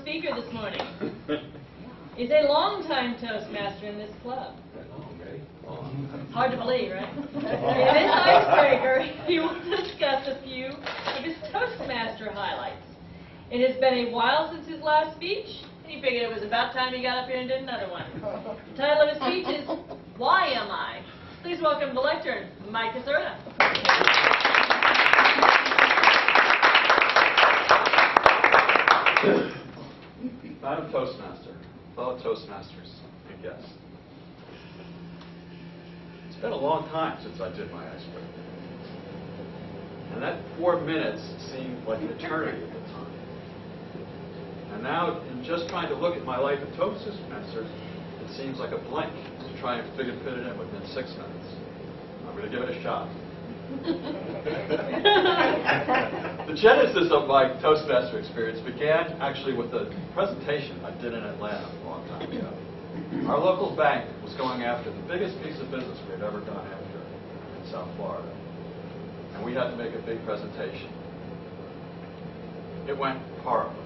speaker this morning is a longtime Toastmaster in this club. Hard to believe, right? In this icebreaker, he will discuss a few of his Toastmaster highlights. It has been a while since his last speech, and he figured it was about time he got up here and did another one. The title of his speech is, Why Am I? Please welcome the lectern, Mike. Madam Toastmaster, fellow Toastmasters, and guests. It's been a long time since I did my icebreaker. And that 4 minutes seemed like an eternity at the time. And now, in just trying to look at my life at Toastmasters, it seems like a blink to try and fit it in within 6 minutes. I'm going to give it a shot. The genesis of my Toastmaster experience began actually with a presentation I did in Atlanta a long time ago. Our local bank was going after the biggest piece of business we had ever gone after in South Florida. And we had to make a big presentation. It went horribly.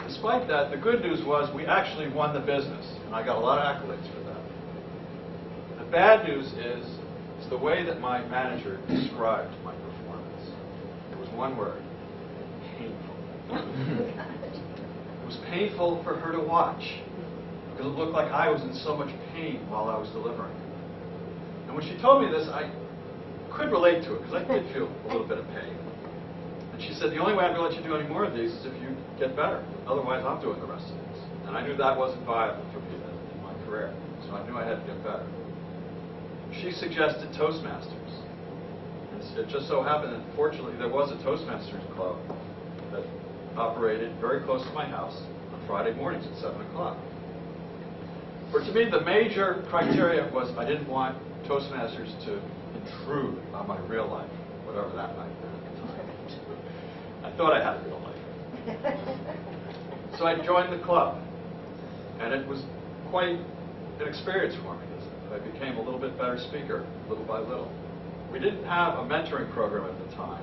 Despite that, the good news was we actually won the business, and I got a lot of accolades for that. The bad news is the way that my manager described my performance. It was one word: painful. It was painful for her to watch, because it looked like I was in so much pain while I was delivering. And when she told me this, I could relate to it, because I did feel a little bit of pain. And she said, the only way I'm going to let you do any more of these is if you get better. Otherwise, I'm doing the rest of these. And I knew that wasn't viable for me in my career. So I knew I had to get better. She suggested Toastmasters. And it just so happened that, fortunately, there was a Toastmasters club that operated very close to my house on Friday mornings at 7 o'clock. For to me, the major criteria was I didn't want Toastmasters to intrude on my real life, whatever that might be at the time. I thought I had a real life. So I joined the club, and it was quite an experience for me. I became a little bit better speaker, little by little. We didn't have a mentoring program at the time,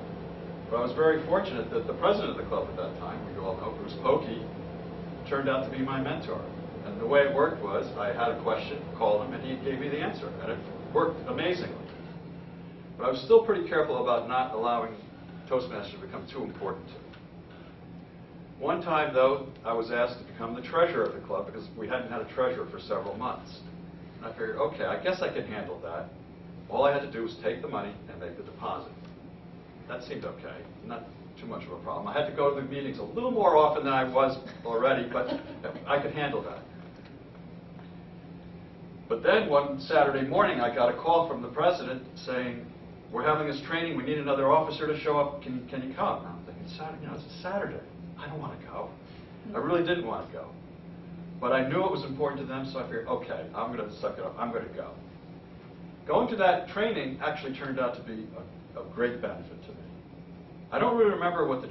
but I was very fortunate that the president of the club at that time, we all know, Bruce Pokey, turned out to be my mentor. And the way it worked was, I had a question, called him, and he gave me the answer, and it worked amazingly. But I was still pretty careful about not allowing Toastmasters to become too important to me. One time, though, I was asked to become the treasurer of the club because we hadn't had a treasurer for several months. And I figured, okay, I guess I can handle that. All I had to do was take the money and make the deposit. That seemed okay, not too much of a problem. I had to go to the meetings a little more often than I was already, but I could handle that. But then one Saturday morning, I got a call from the president saying, we're having this training, we need another officer to show up, can you come? And I'm thinking, it's a Saturday. I don't want to go. I really didn't want to go. But I knew it was important to them, so I figured, okay, I'm going to suck it up. I'm going to go. Going to that training actually turned out to be of great benefit to me. I don't really remember what took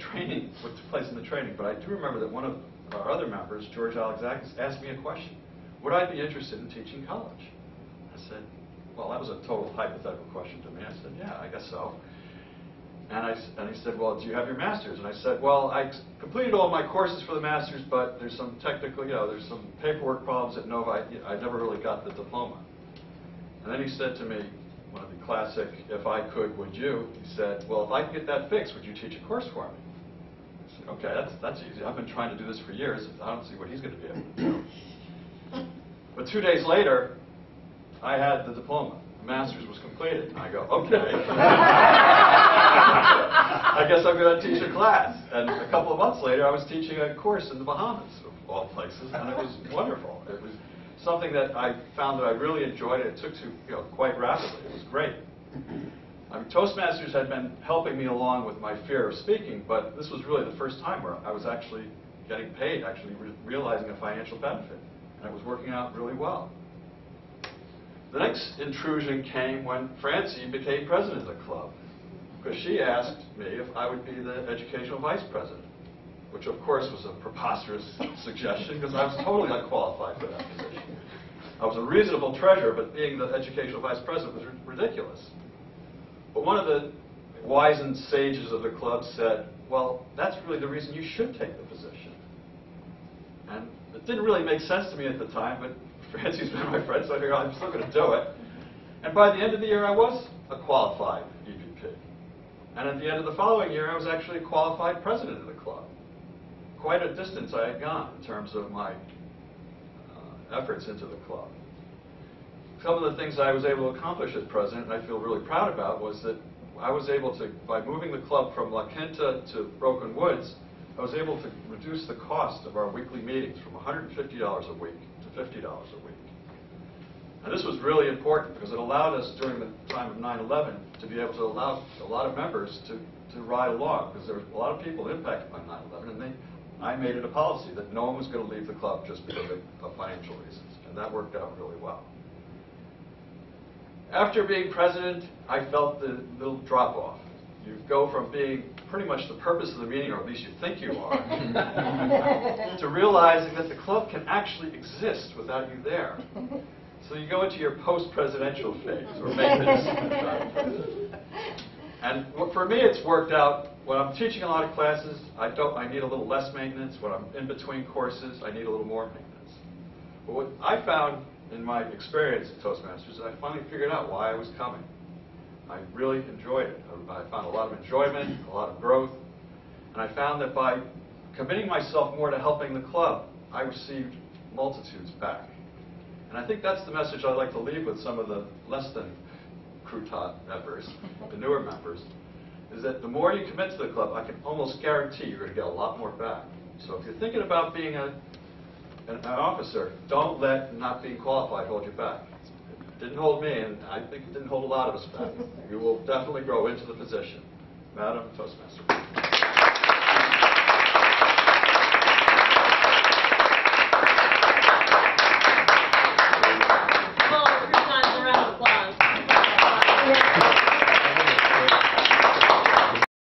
place in the training, but I do remember that one of our other members, George Alexakis, asked me a question. Would I be interested in teaching college? I said, well, that was a total hypothetical question to me. I said, yeah, I guess so. And he said, well, do you have your master's? And I said, well, I completed all my courses for the master's, but there's some technical, there's some paperwork problems at Nova. I never really got the diploma. And then he said to me, one of the classic, if I could, would you? He said, well, if I could get that fixed, would you teach a course for me? I said, okay, that's easy. I've been trying to do this for years. I don't see what he's going to be able to do. But 2 days later, I had the diploma. The master's was completed. And I go, okay. I guess I'm going to teach a class. And a couple of months later, I was teaching a course in the Bahamas, of all places, and it was wonderful. It was something that I found that I really enjoyed. It took to quite rapidly. It was great. I mean, Toastmasters had been helping me along with my fear of speaking, but this was really the first time where I was actually getting paid, actually realizing a financial benefit, and it was working out really well. The next intrusion came when Francie became president of the club, because she asked me if I would be the educational vice president, which of course was a preposterous suggestion because I was totally unqualified for that position. I was a reasonable treasurer, but being the educational vice president was ridiculous. But one of the wizened sages of the club said, well, that's really the reason you should take the position. And it didn't really make sense to me at the time, but Francie's been my friend, so I figured I'm still going to do it. And by the end of the year, I was a qualified EVP. And at the end of the following year, I was actually a qualified president of the club. Quite a distance I had gone in terms of my efforts into the club. Some of the things I was able to accomplish as president, and I feel really proud about, was that I was able to, by moving the club from La Quinta to Broken Woods, I was able to reduce the cost of our weekly meetings from $150 a week to $50 a week. And this was really important because it allowed us, during the time of 9/11, to be able to allow a lot of members to ride along, because there were a lot of people impacted by 9/11, and I made it a policy that no one was going to leave the club just because of financial reasons, and that worked out really well. After being president, I felt the little drop-off. You go from being pretty much the purpose of the meeting, or at least you think you are, to realizing that the club can actually exist without you there. So you go into your post-presidential phase, or maintenance. And for me, it's worked out. When I'm teaching a lot of classes, I need a little less maintenance. When I'm in between courses, I need a little more maintenance. But what I found in my experience at Toastmasters is I finally figured out why I was coming. I really enjoyed it. I found a lot of enjoyment, a lot of growth, and I found that by committing myself more to helping the club, I received multitudes back. And I think that's the message I'd like to leave with some of the less than Crouton members, the newer members, is that the more you commit to the club, I can almost guarantee you're going to get a lot more back. So if you're thinking about being an officer, don't let not being qualified hold you back. It didn't hold me, and I think it didn't hold a lot of us back. You will definitely grow into the position. Madam Toastmaster.